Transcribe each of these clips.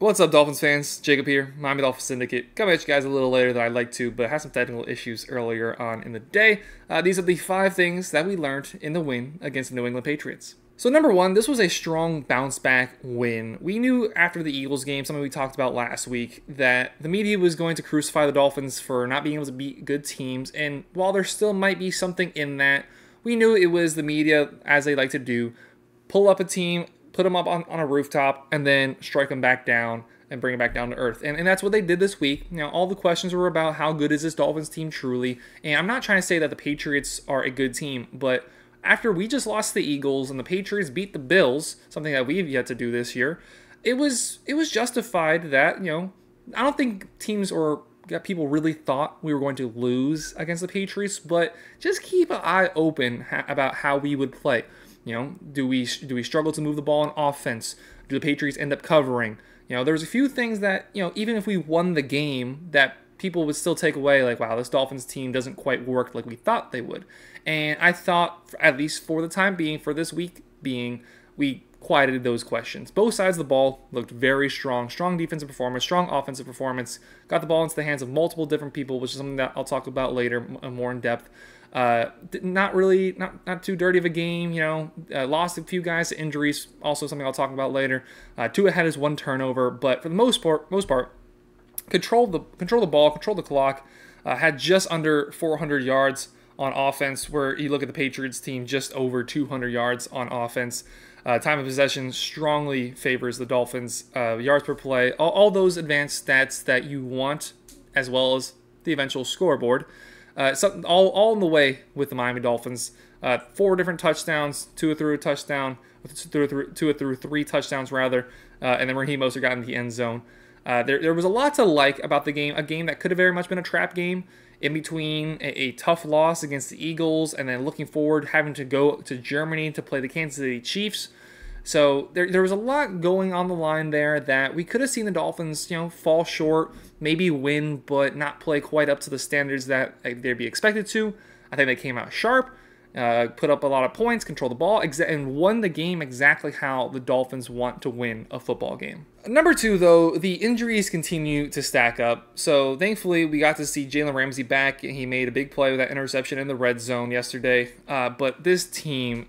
What's up, Dolphins fans? Jacob here, Miami Dolphins Syndicate. Coming at you guys a little later than I'd like to, but I had some technical issues earlier on in the day. These are the 5 things that we learned in the win against the New England Patriots. So number 1, this was a strong bounce-back win. We knew after the Eagles game, something we talked about last week, that the media was going to crucify the Dolphins for not being able to beat good teams, and while there still might be something in that, we knew it was the media, as they like to do, pull up a team, put them up on a rooftop, and then strike them back down and bring it back down to earth. And that's what they did this week. You know, all the questions were about how good is this Dolphins team truly. And I'm not trying to say that the Patriots are a good team, but after we just lost the Eagles and the Patriots beat the Bills, something that we've yet to do this year, it was justified that, you know, I don't think teams or people really thought we were going to lose against the Patriots, but just keep an eye open about how we would play. You know, do we struggle to move the ball on offense? Do the Patriots end up covering? You know, there's a few things that, you know, even if we won the game, that people would still take away like, wow, this Dolphins team doesn't quite work like we thought they would. And I thought, at least for the time being, for this week being, we quieted those questions. Both sides of the ball looked very strong. Strong defensive performance, strong offensive performance. Got the ball into the hands of multiple different people, which is something that I'll talk about later more in depth. Not too dirty of a game, you know. Lost a few guys to injuries, also something I'll talk about later. Tua had his 1 turnover, but for the most part, control the ball, control the clock. Had just under 400 yards on offense, where you look at the Patriots team, just over 200 yards on offense. Time of possession strongly favors the Dolphins. Yards per play, all those advanced stats that you want, as well as the eventual scoreboard. All in the way with the Miami Dolphins. 4 different touchdowns, Tua threw a touchdown, Tua threw 3 touchdowns rather, and then Raheem Mostert got in the end zone. There was a lot to like about the game, a game that could have very much been a trap game, in between a tough loss against the Eagles and then looking forward having to go to Germany to play the Kansas City Chiefs. So there was a lot going on the line there that we could have seen the Dolphins, you know, fall short, maybe win, but not play quite up to the standards that they'd be expected to. I think they came out sharp, put up a lot of points, controlled the ball, and won the game exactly how the Dolphins want to win a football game. Number 2, though, the injuries continue to stack up. So thankfully, we got to see Jalen Ramsey back. He made a big play with that interception in the red zone yesterday. But this team,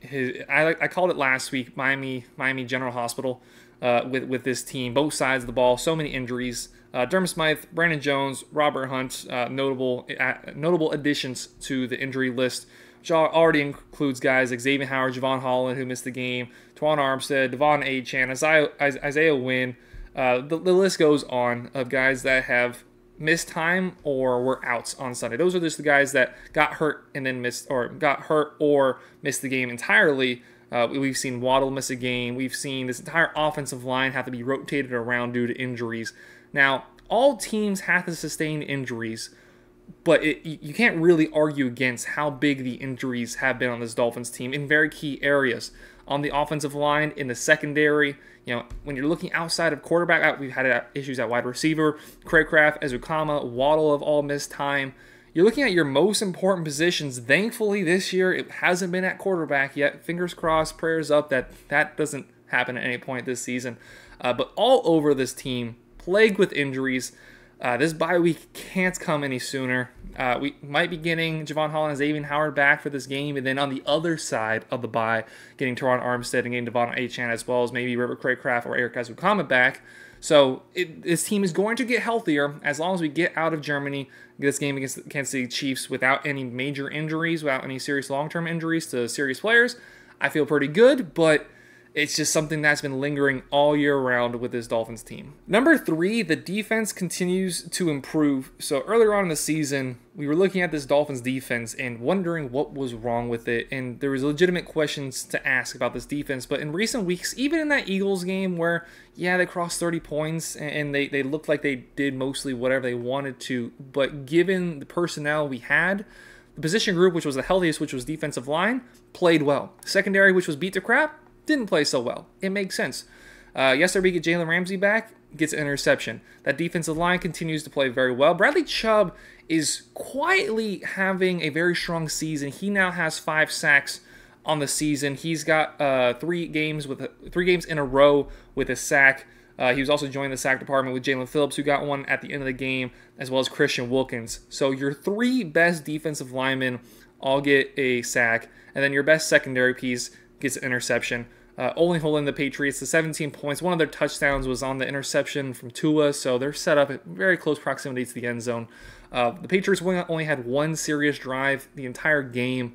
I called it last week, Miami General Hospital with this team. Both sides of the ball, so many injuries. Dermot Smythe, Brandon Jones, Robert Hunt, notable additions to the injury list, which already includes guys like Xavier Howard, Javon Holland, who missed the game, Twan Armstead, Devon Achane, Isaiah Wynn. The list goes on of guys that have missed time or were out on Sunday. Those are just the guys that got hurt and then missed, or got hurt or missed the game entirely. We've seen Waddle miss a game. We've seen this entire offensive line have to be rotated around due to injuries. Now, all teams have to sustain injuries, but you can't really argue against how big the injuries have been on this Dolphins team in very key areas. On the offensive line, in the secondary, you know, when you're looking outside of quarterback, we've had issues at wide receiver, Craycraft, Ezukama, Waddle have all missed time. You're looking at your most important positions. Thankfully, this year, it hasn't been at quarterback yet. Fingers crossed, prayers up that doesn't happen at any point this season. But all over this team, plagued with injuries. This bye week can't come any sooner. We might be getting Javon Holland and Xavier Howard back for this game, and then on the other side of the bye, getting Teron Armstead and getting Devon Achane, as well as maybe River Craycraft or Eric Ezukama back. So this team is going to get healthier as long as we get out of Germany, get this game against the Kansas City Chiefs without any major injuries, without any serious long-term injuries to serious players. I feel pretty good, but it's just something that's been lingering all year round with this Dolphins team. Number 3, the defense continues to improve. So earlier on in the season, we were looking at this Dolphins defense and wondering what was wrong with it. And there was legitimate questions to ask about this defense. But in recent weeks, even in that Eagles game where, yeah, they crossed 30 points and they looked like they did mostly whatever they wanted to. But given the personnel we had, the position group, which was the healthiest, which was defensive line, played well. Secondary, which was beat to crap, didn't play so well. It makes sense. Yesterday we get Jalen Ramsey back, gets an interception. That defensive line continues to play very well. Bradley Chubb is quietly having a very strong season. He now has 5 sacks on the season. He's got 3 games in a row with a sack. He was also joining the sack department with Jalen Phillips, who got one at the end of the game, as well as Christian Wilkins. So your 3 best defensive linemen all get a sack, and then your best secondary piece gets an interception. Only holding the Patriots to 17 points. One of their touchdowns was on the interception from Tua, so they're set up at very close proximity to the end zone. The Patriots only had 1 serious drive the entire game.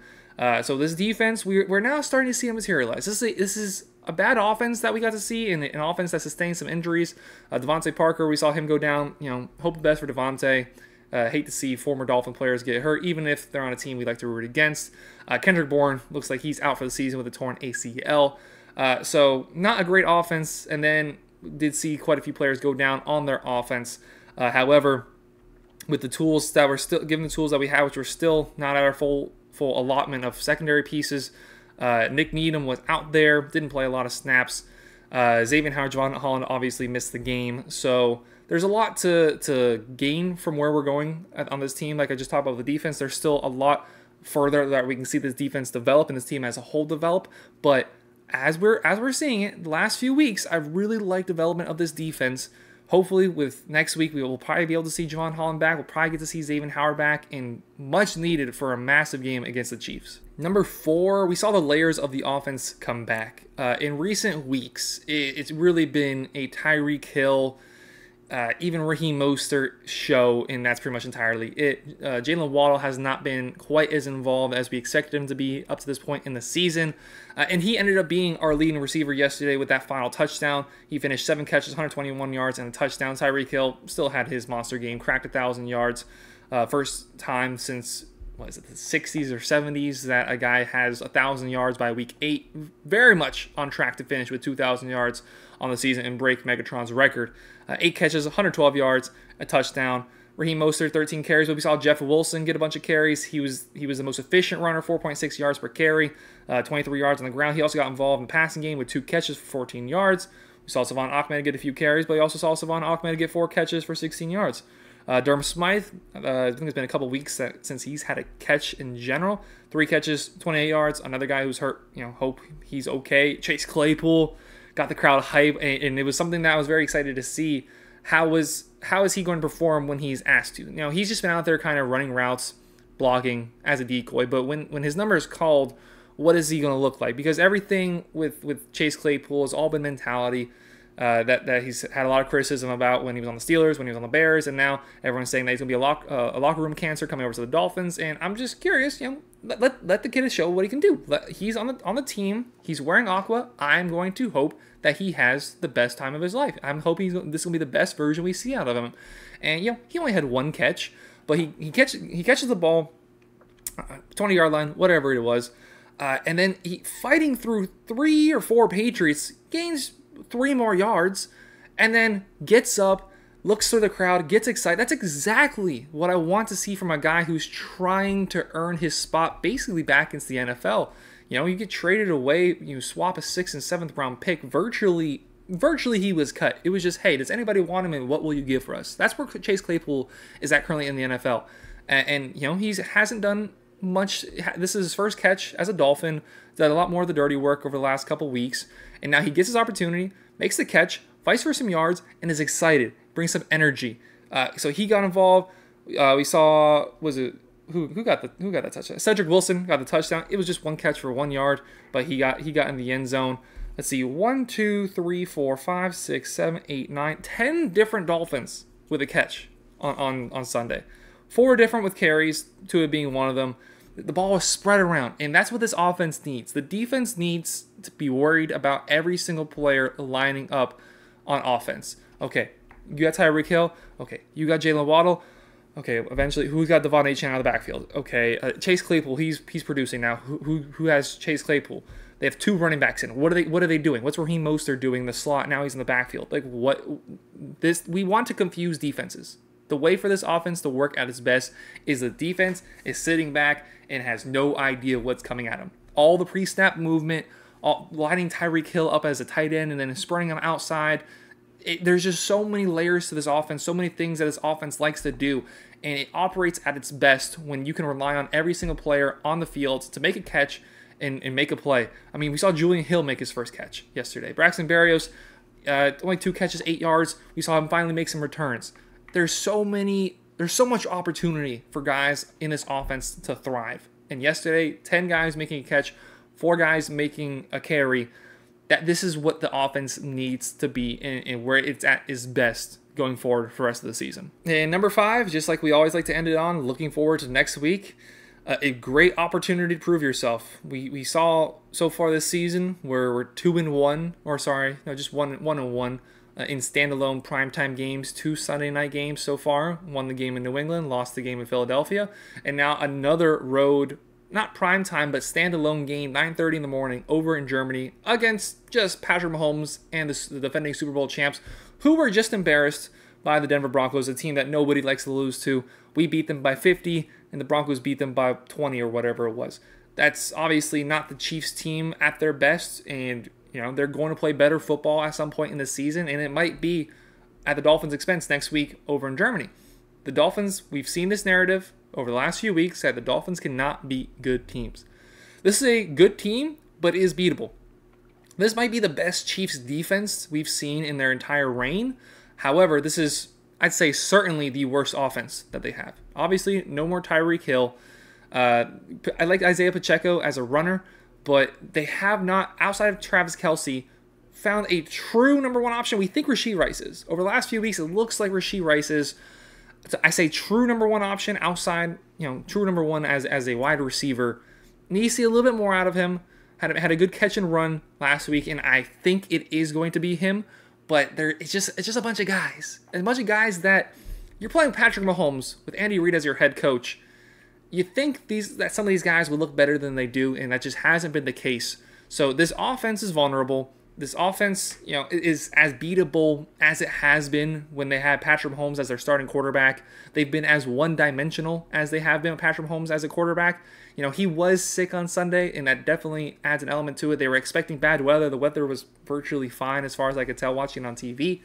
So this defense, we're now starting to see it materialize. This is a bad offense that we got to see, and an offense that sustained some injuries. Devontae Parker, we saw him go down. Hope the best for Devontae. Hate to see former Dolphin players get hurt, even if they're on a team we like to root against. Kendrick Bourne looks like he's out for the season with a torn ACL. So not a great offense, and then did see quite a few players go down on their offense. However, with the tools that we're still given, the tools that we have, which we're still not at our full allotment of secondary pieces. Nick Needham was out there, didn't play a lot of snaps. Xavier Howard, Javon Holland obviously missed the game. So there's a lot to gain from where we're going on this team. Like I just talked about the defense, there's still a lot further that we can see this defense develop and this team as a whole develop. But as we're seeing it the last few weeks, I really like development of this defense. Hopefully, with next week, we will probably be able to see Javon Holland back. We'll probably get to see Xavier Howard back, and much needed for a massive game against the Chiefs. Number 4, we saw the layers of the offense come back. In recent weeks, it's really been a Tyreek Hill, even Raheem Mostert show, and that's pretty much entirely it. Jalen Waddle has not been quite as involved as we expected him to be up to this point in the season. And he ended up being our leading receiver yesterday with that final touchdown. He finished 7 catches, 121 yards, and a touchdown. Tyreek Hill still had his monster game, cracked 1,000 yards. First time since, the 60s or 70s that a guy has 1,000 yards by week 8. Very much on track to finish with 2,000 yards on the season and break Megatron's record. 8 catches, 112 yards, a touchdown. Raheem Mostert, 13 carries, but we saw Jeff Wilson get a bunch of carries. He was the most efficient runner, 4.6 yards per carry, 23 yards on the ground. He also got involved in the passing game with 2 catches for 14 yards. We saw Savon Ahmed get a few carries, but we also saw Savon Ahmed get 4 catches for 16 yards. Durham Smythe, I think it's been a couple weeks since he's had a catch in general. 3 catches, 28 yards. Another guy who's hurt, hope he's okay. Chase Claypool got the crowd hype, and it was something that I was very excited to see. How is he going to perform when he's asked to? He's just been out there kind of running routes, blocking as a decoy, but when his number is called, what is he going to look like? Because everything with Chase Claypool has all been mentality that he's had a lot of criticism about when he was on the Steelers, when he was on the Bears, and now everyone's saying that he's going to be a locker room cancer coming over to the Dolphins, and I'm just curious, let the kid show what he can do. He's on the team. He's wearing aqua. I'm going to hope that he has the best time of his life. I'm hoping this will be the best version we see out of him. And he only had 1 catch, but he catches the ball, 20-yard line, whatever it was, and then he fighting through 3 or 4 Patriots, gains 3 more yards, and then gets up, looks through the crowd, gets excited. That's exactly what I want to see from a guy who's trying to earn his spot basically back into the NFL. You get traded away, you swap a 6th and 7th round pick. Virtually he was cut. It was just, hey, does anybody want him, and what will you give for us? That's where Chase Claypool is at currently in the NFL. And he hasn't done much. This is his first catch as a Dolphin. Did a lot more of the dirty work over the last couple weeks. And now he gets his opportunity, makes the catch, fights for some yards, and is excited. Brings some energy. So he got involved. We saw, who got that touchdown? Cedric Wilson got the touchdown. It was just 1 catch for 1 yard, but he got in the end zone. Let's see, 1, 2, 3, 4, 5, 6, 7, 8, 9, 10 different Dolphins with a catch on Sunday. 4 different with carries, 2 of being one of them. The ball was spread around, and that's what this offense needs. The defense needs to be worried about every single player lining up on offense. Okay, you got Tyreek Hill. Okay, you got Jalen Waddle. Okay, eventually, who's got Devon Achane out of the backfield? Okay, Chase Claypool, he's producing now. Who has Chase Claypool? They have 2 running backs in. What are they doing? What's Raheem Mostert doing in the slot? Now he's in the backfield. We want to confuse defenses. The way for this offense to work at its best is the defense is sitting back and has no idea what's coming at them. All the pre-snap movement, lining Tyreek Hill up as a tight end and then spreading him outside. There's just so many layers to this offense, so many things that this offense likes to do, and it operates at its best when you can rely on every single player on the field to make a catch and make a play. I mean, we saw Julian Hill make his first catch yesterday. Braxton Berrios, only 2 catches, 8 yards. We saw him finally make some returns. There's so much opportunity for guys in this offense to thrive. And yesterday, 10 guys making a catch, 4 guys making a carry. That this is what the offense needs to be and where it's at is best going forward for the rest of the season. And number 5, just like we always like to end it on, looking forward to next week. A great opportunity to prove yourself. We saw so far this season where we're 2-1, or sorry, no, just 1-1 in standalone primetime games, 2 Sunday night games so far. Won the game in New England, lost the game in Philadelphia, and now another road, not primetime, but standalone game, 9:30 in the morning over in Germany against just Patrick Mahomes and the defending Super Bowl champs, who were just embarrassed by the Denver Broncos, a team that nobody likes to lose to. We beat them by 50, and the Broncos beat them by 20 or whatever it was. That's obviously not the Chiefs team at their best, and they're going to play better football at some point in the season, and it might be at the Dolphins' expense next week over in Germany. The Dolphins, we've seen this narrative over the last few weeks that the Dolphins cannot beat good teams. This is a good team, but it is beatable. This might be the best Chiefs defense we've seen in their entire reign. However, this is, I'd say, certainly the worst offense that they have. Obviously, no more Tyreek Hill. I like Isaiah Pacheco as a runner, but they have not, outside of Travis Kelce, found a true number 1 option. We think Rashee Rice is. Over the last few weeks, it looks like Rashee Rice is. I say true number 1 option outside, true number 1 as a wide receiver. Need to see a little bit more out of him. Had a good catch and run last week, and I think it is going to be him. But it's just a bunch of guys. A bunch of guys that you're playing Patrick Mahomes with Andy Reid as your head coach. You think that some of these guys would look better than they do, and that just hasn't been the case. So this offense is vulnerable. This offense, is as beatable as it has been when they had Patrick Mahomes as their starting quarterback. They've been as one-dimensional as they have been with Patrick Mahomes as a quarterback. He was sick on Sunday, and that definitely adds an element to it. They were expecting bad weather. The weather was virtually fine as far as I could tell watching on TV.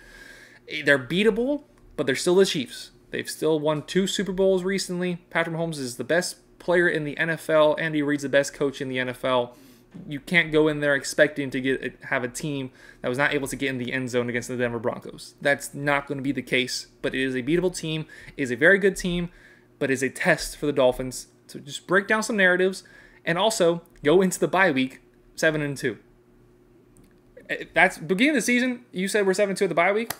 They're beatable, but they're still the Chiefs. They've still won 2 Super Bowls recently. Patrick Mahomes is the best player in the NFL. Andy Reid's the best coach in the NFL. You can't go in there expecting to have a team that was not able to get in the end zone against the Denver Broncos. That's not going to be the case, but it is a beatable team. It is a very good team, but it is a test for the Dolphins to just break down some narratives and also go into the bye week 7-2. That's beginning of the season. You said we're 7-2 at the bye week.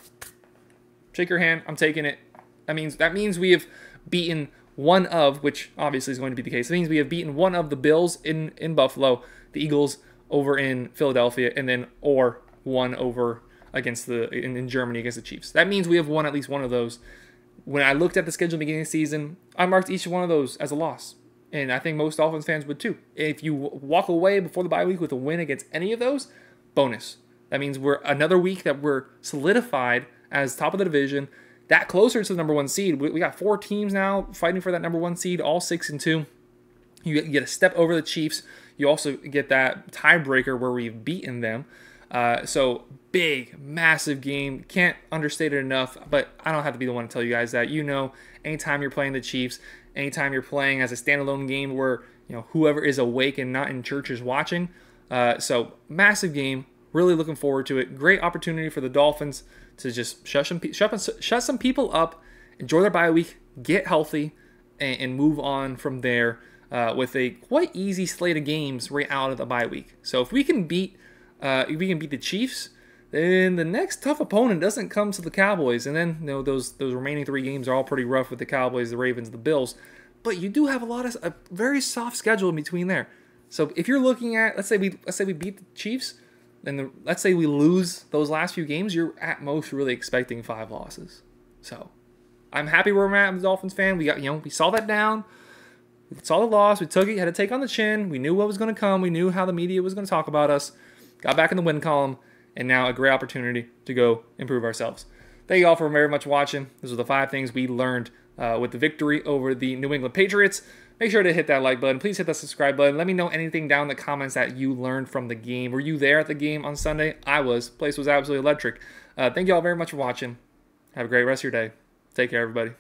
Shake your hand. I'm taking it. That means we have beaten one of, which obviously is going to be the case. It means we have beaten one of the Bills in Buffalo, the Eagles over in Philadelphia, and then one over against in Germany against the Chiefs. That means we have won at least one of those. When I looked at the schedule at the beginning of the season, I marked each one of those as a loss. And I think most Dolphins fans would too. If you walk away before the bye week with a win against any of those, bonus. That means we're another week that we're solidified as top of the division, that closer to the number 1 seed. We got 4 teams now fighting for that number 1 seed, all 6-2. You get a step over the Chiefs. You also get that tiebreaker where we've beaten them. So big, massive game. Can't understate it enough, but I don't have to be the one to tell you guys that. Anytime you're playing the Chiefs, anytime you're playing as a standalone game where whoever is awake and not in church is watching. So massive game. Really looking forward to it. Great opportunity for the Dolphins to just shut some people up, enjoy their bye week, get healthy, and move on from there with a quite easy slate of games right out of the bye week. So if we can beat the Chiefs, then the next tough opponent doesn't come to the Cowboys, and then those remaining 3 games are all pretty rough with the Cowboys, the Ravens, the Bills. But you do have a very soft schedule in between there. So if you're looking at, let's say we beat the Chiefs. Then let's say we lose those last few games, you're at most really expecting 5 losses. So I'm happy where we're at as a Dolphins fan. We saw that down. We saw the loss. We took it. Had to take on the chin. We knew what was going to come. We knew how the media was going to talk about us. Got back in the win column, and now a great opportunity to go improve ourselves. Thank you all for very much watching. Those are the 5 things we learned with the victory over the New England Patriots. Make sure to hit that like button. Please hit that subscribe button. Let me know anything down in the comments that you learned from the game. Were you there at the game on Sunday? I was. The place was absolutely electric. Thank you all very much for watching. Have a great rest of your day. Take care, everybody.